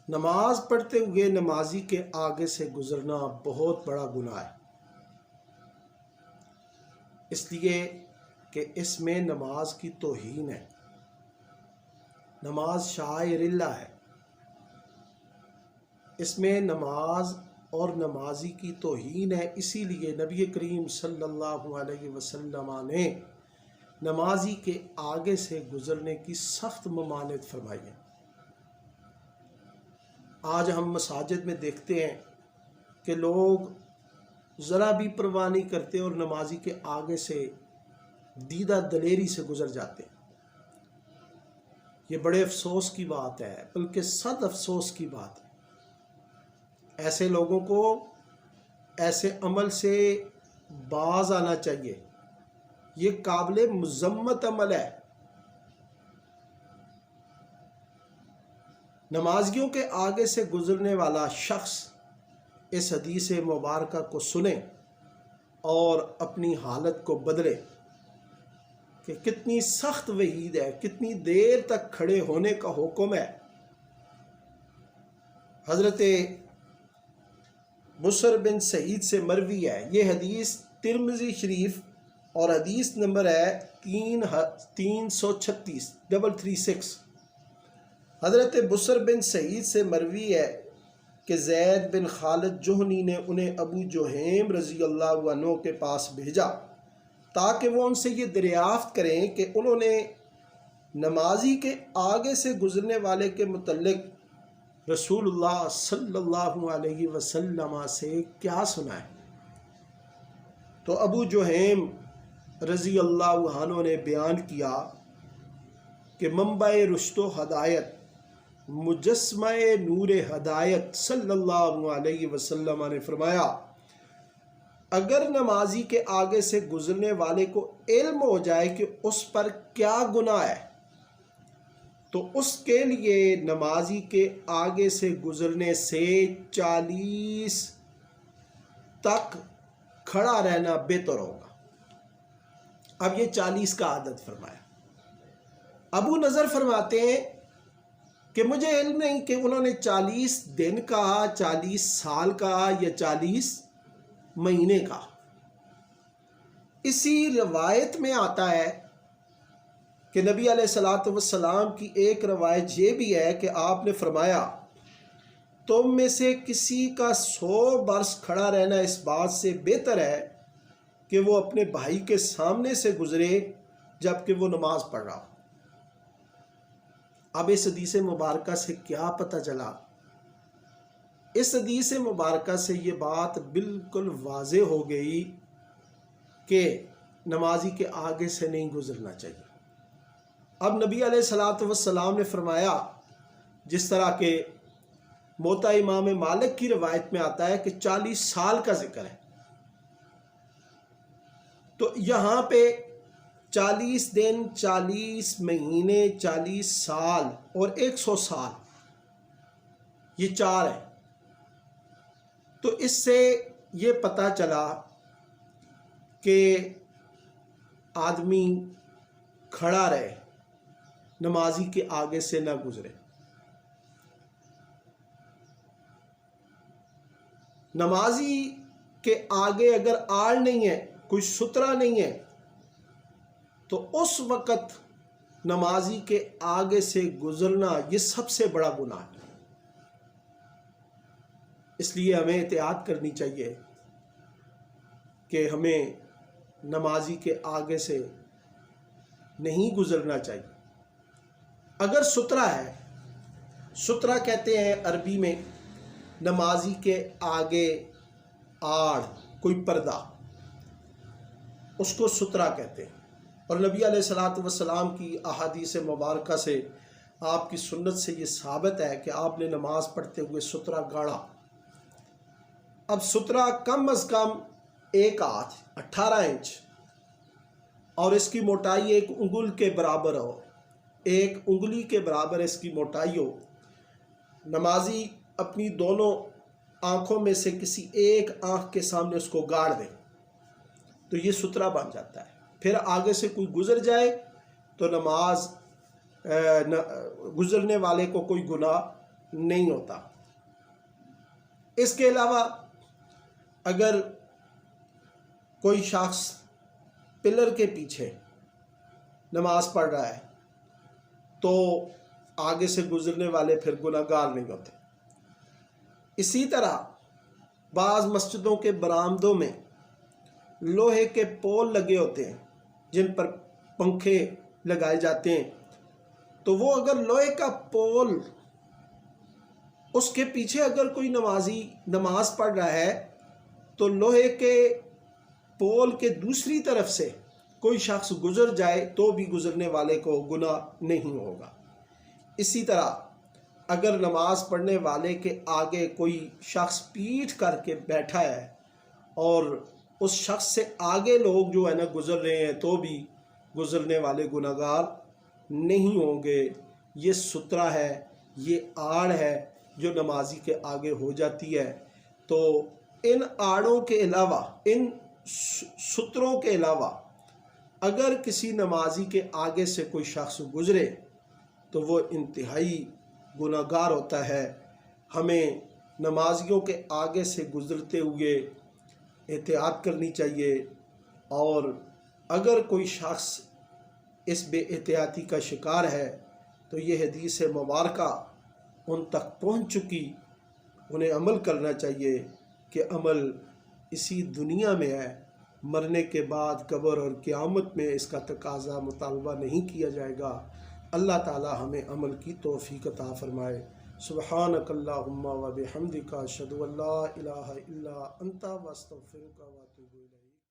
نماز پڑھتے ہوئے نمازی کے آگے سے گزرنا بہت بڑا گناہ ہے، اس لیے کہ اس میں نماز کی توہین ہے۔ نماز شعائر اللہ ہے، اس میں نماز اور نمازی کی توہین ہے۔ اسی لیے نبی کریم صلی اللہ علیہ وسلم نے نمازی کے آگے سے گزرنے کی سخت ممانعت فرمائی ہے۔ آج ہم مساجد میں دیکھتے ہیں کہ لوگ ذرا بھی پرواہ نہیں کرتے اور نمازی کے آگے سے دیدہ دلیری سے گزر جاتے ہیں۔ یہ بڑے افسوس کی بات ہے، بلکہ صد افسوس کی بات ہے۔ ایسے لوگوں کو ایسے عمل سے باز آنا چاہیے، یہ قابل مذمت عمل ہے۔ نمازیوں کے آگے سے گزرنے والا شخص اس حدیث مبارکہ کو سنے اور اپنی حالت کو بدلے کہ کتنی سخت وعید ہے، کتنی دیر تک کھڑے ہونے کا حکم ہے۔ حضرت بصر بن سعید سے مروی ہے، یہ حدیث ترمذی شریف اور حدیث نمبر ہے 336 حضرت بصر بن سعید سے مروی ہے کہ زید بن خالد جہنی نے انہیں ابو جہیم رضی اللہ عنہ کے پاس بھیجا تاکہ وہ ان سے یہ دریافت کریں کہ انہوں نے نمازی کے آگے سے گزرنے والے کے متعلق رسول اللہ صلی اللہ علیہ وسلم سے کیا سنا ہے۔ تو ابو جہیم رضی اللہ عنہ نے بیان کیا کہ منبع رشد و ہدایت، مجسمہ نور ہدایت صلی اللہ علیہ وسلم نے فرمایا، اگر نمازی کے آگے سے گزرنے والے کو علم ہو جائے کہ اس پر کیا گناہ ہے تو اس کے لیے نمازی کے آگے سے گزرنے سے 40 تک کھڑا رہنا بہتر ہوگا۔ اب یہ 40 کا عدد فرمایا۔ ابو نضر فرماتے ہیں کہ مجھے علم نہیں کہ انہوں نے 40 دن کہا، 40 سال کہا یا 40 مہینے کا۔ اسی روایت میں آتا ہے کہ نبی علیہ الصلوۃ والسلام کی ایک روایت یہ بھی ہے کہ آپ نے فرمایا، تم میں سے کسی کا 100 برس کھڑا رہنا اس بات سے بہتر ہے کہ وہ اپنے بھائی کے سامنے سے گزرے جبکہ وہ نماز پڑھ رہا ہو۔ اب اس حدیث مبارکہ سے کیا پتہ چلا؟ اس حدیث مبارکہ سے یہ بات بالکل واضح ہو گئی کہ نمازی کے آگے سے نہیں گزرنا چاہیے۔ اب نبی علیہ الصلوۃ والسلام نے فرمایا، جس طرح کہ موطا امام مالک کی روایت میں آتا ہے کہ 40 سال کا ذکر ہے، تو یہاں پہ 40 دن، 40 مہینے، 40 سال اور 100 سال، یہ 4 ہے۔ تو اس سے یہ پتہ چلا کہ آدمی کھڑا رہے، نمازی کے آگے سے نہ گزرے۔ نمازی کے آگے اگر آڑ نہیں ہے، کوئی سترا نہیں ہے، تو اس وقت نمازی کے آگے سے گزرنا یہ سب سے بڑا گناہ ہے۔ اس لیے ہمیں احتیاط کرنی چاہیے کہ ہمیں نمازی کے آگے سے نہیں گزرنا چاہیے۔ اگر سترا ہے، سترا کہتے ہیں عربی میں نمازی کے آگے آڑ، کوئی پردہ، اس کو سترا کہتے ہیں۔ اور نبی علیہ الصلوۃ والسلام کی احادیث مبارکہ سے، آپ کی سنت سے یہ ثابت ہے کہ آپ نے نماز پڑھتے ہوئے سترا گاڑا۔ اب سترا کم از کم 1 ہاتھ 18 انچ اور اس کی موٹائی 1 انگل کے برابر ہو، 1 انگلی کے برابر اس کی موٹائی ہو۔ نمازی اپنی دونوں آنکھوں میں سے کسی ایک آنکھ کے سامنے اس کو گاڑ دے تو یہ سترا بن جاتا ہے۔ پھر آگے سے کوئی گزر جائے تو نماز گزرنے والے کو کوئی گناہ نہیں ہوتا۔ اس کے علاوہ اگر کوئی شخص پلر کے پیچھے نماز پڑھ رہا ہے تو آگے سے گزرنے والے پھر گناہ گار نہیں ہوتے۔ اسی طرح بعض مسجدوں کے برآمدوں میں لوہے کے پول لگے ہوتے ہیں جن پر پنکھے لگائے جاتے ہیں، تو وہ اگر لوہے کا پول، اس کے پیچھے اگر کوئی نمازی نماز پڑھ رہا ہے تو لوہے کے پول کے دوسری طرف سے کوئی شخص گزر جائے تو بھی گزرنے والے کو گناہ نہیں ہوگا۔ اسی طرح اگر نماز پڑھنے والے کے آگے کوئی شخص پیٹھ کر کے بیٹھا ہے اور اس شخص سے آگے لوگ جو ہے نا گزر رہے ہیں تو بھی گزرنے والے گناہ گار نہیں ہوں گے۔ یہ سترہ ہے، یہ آڑ ہے جو نمازی کے آگے ہو جاتی ہے۔ تو ان آڑوں کے علاوہ، ان ستروں کے علاوہ اگر کسی نمازی کے آگے سے کوئی شخص گزرے تو وہ انتہائی گناہ گار ہوتا ہے۔ ہمیں نمازیوں کے آگے سے گزرتے ہوئے احتیاط کرنی چاہیے، اور اگر کوئی شخص اس بے احتیاطی کا شکار ہے تو یہ حدیث مبارکہ ان تک پہنچ چکی، انہیں عمل کرنا چاہیے کہ عمل اسی دنیا میں ہے، مرنے کے بعد قبر اور قیامت میں اس کا تقاضا مطالبہ نہیں کیا جائے گا۔ اللہ تعالی ہمیں عمل کی توفیق عطا فرمائے۔ سبحانک اللہم و بحمدک، اشہد ان لا الہ الا انت، واستغفرک واتوب الیک۔